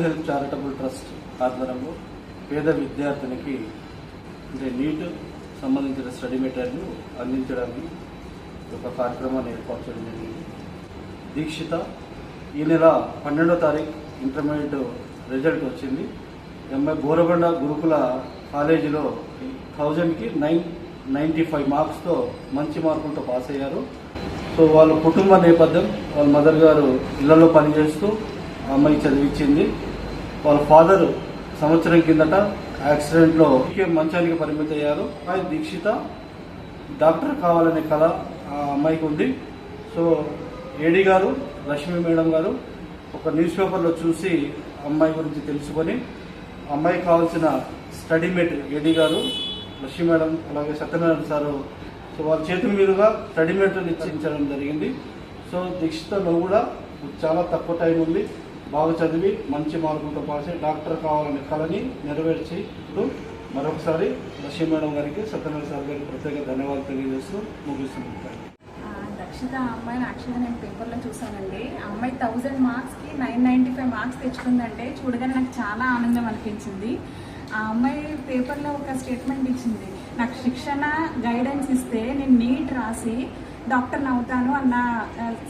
Help charitable trust ఆధ్వర్యంలో పేద విద్యార్థినికి అంటే నీట్ సంబంధించిన స్టడీ మెటీరియల్ అందించడానికి ఒక కార్యక్రమాన్ని ఏర్పాటు చేయడం జరిగింది. దీక్షిత ఈ నెల 12వ తారీఖు ఇంటర్మీడియట్ రిజల్ట్ వచ్చింది. ఎంఐ బోరబండ గురుకుల కాలేజీలో 1000కి 995 మార్క్స్తో మంచి మార్కులతో పాస్ అయ్యారు. సో వాళ్ళ కుటుంబ నేపథ్యం, వాళ్ళ మదర్ గారు ఇళ్లలో పనిచేస్తూ అమ్మాయి చదివించింది. వాళ్ళ ఫాదర్ సంవత్సరం కిందట యాక్సిడెంట్లో మంచానికి పరిమితి అయ్యారు. దీక్షిత డాక్టర్ కావాలనే కళ ఆ అమ్మాయికి ఉంది. సో ఏడీ గారు, లక్ష్మీ మేడం గారు ఒక న్యూస్ పేపర్లో చూసి అమ్మాయి గురించి తెలుసుకొని అమ్మాయికి కావాల్సిన స్టడీ మెటీరియల్ ఏడీ గారు, లక్ష్మీ మేడం అలాగే సత్యనారాయణ సారు సో వాళ్ళ చేతుల మీదుగా స్టడీ మెటీరియల్ ఇచ్చించడం జరిగింది. సో దీక్షితలో కూడా చాలా తక్కువ టైం ఉంది, బాగా చదివి మంచి మార్కులతో పాస్ అయ్యి డాక్టర్ కావాలనే కళని నెరవేర్చి మరొకసారి లక్ష్మీ మేడం గారికి, సత్యనారాయణ సార్ గారికి ప్రత్యేక ధన్యవాదాలు తెలియజేస్తూ ముగిస్తున్నాను. దక్షిత అమ్మాయిని యాక్చువల్గా నేను పేపర్లో చూసానండి. అమ్మాయి 1000 మార్క్స్కి 995 మార్క్స్ తెచ్చుకుందంటే చూడగానే నాకు చాలా ఆనందం అనిపించింది. ఆ అమ్మాయి పేపర్లో ఒక స్టేట్మెంట్ ఇచ్చింది, నాకు శిక్షణ గైడెన్స్ ఇస్తే నేను నీట్ రాసి డాక్టర్ని అవుతాను అన్న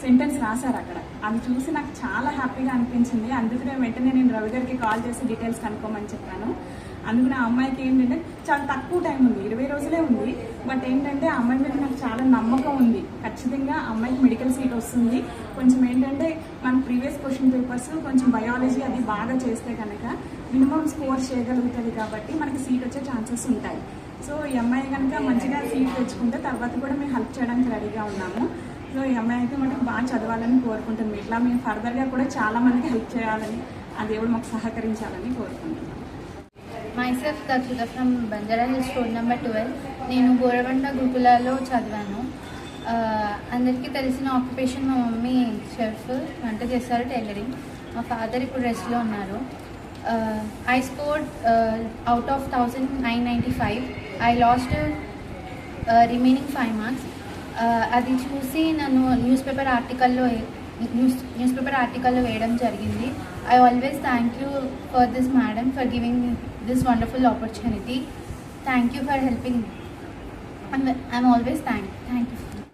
సెంటెన్స్ రాశారు అక్కడ. అది చూసి నాకు చాలా హ్యాపీగా అనిపించింది. అందుకనే వెంటనే నేను రవి గారికి కాల్ చేసి డీటెయిల్స్ కనుక్కోమని చెప్పాను. అందుకని ఆ అమ్మాయికి ఏంటంటే చాలా తక్కువ టైం ఉంది, 20 రోజులే ఉంది. బట్ ఏంటంటే ఆ అమ్మాయి మీద నాకు చాలా నమ్మకం ఉంది. ఖచ్చితంగా ఆ అమ్మాయికి మెడికల్ సీట్ వస్తుంది. కొంచెం ఏంటంటే మన ప్రీవియస్ క్వశ్చన్ పేపర్స్ కొంచెం బయాలజీ అది బాగా చేస్తే కనుక మినిమం స్కోర్ చేయగలుగుతుంది కాబట్టి మనకి సీట్ వచ్చే ఛాన్సెస్ ఉంటాయి. సో ఈ అమ్మాయి కనుక మంచిగా సీట్ తెచ్చుకుంటే తర్వాత కూడా మేము హెల్ప్ చేయడానికి రెడీగా ఉన్నాము. సో ఈ అమ్మాయి అయితే మనకు బాగా చదవాలని కోరుకుంటుంది. ఇట్లా మేము ఫర్దర్గా కూడా చాలా మందికి హెల్ప్ చేయాలని, ఆ దేవుడు మాకు సహకరించాలని కోరుకుంటున్నాం. Myself Dakshitha from Banjara hills road number 12. నేను బోరబండ గురుకులాలో చదివాను. అందరికీ తెలిసిన ఆక్యుపేషన్ మా మమ్మీ షెఫ్, వంట చేస్తారు, టైలరింగ్. మా ఫాదర్ ఇప్పుడు రెస్ట్లో ఉన్నారు. I scored out of 1995. I lost remaining 5 marks. అది చూసి నన్ను న్యూస్ పేపర్ ఆర్టికల్లో వేయడం జరిగింది. I always thank you for this madam for giving me this wonderful opportunity. Thank you for helping. I'm always thank you.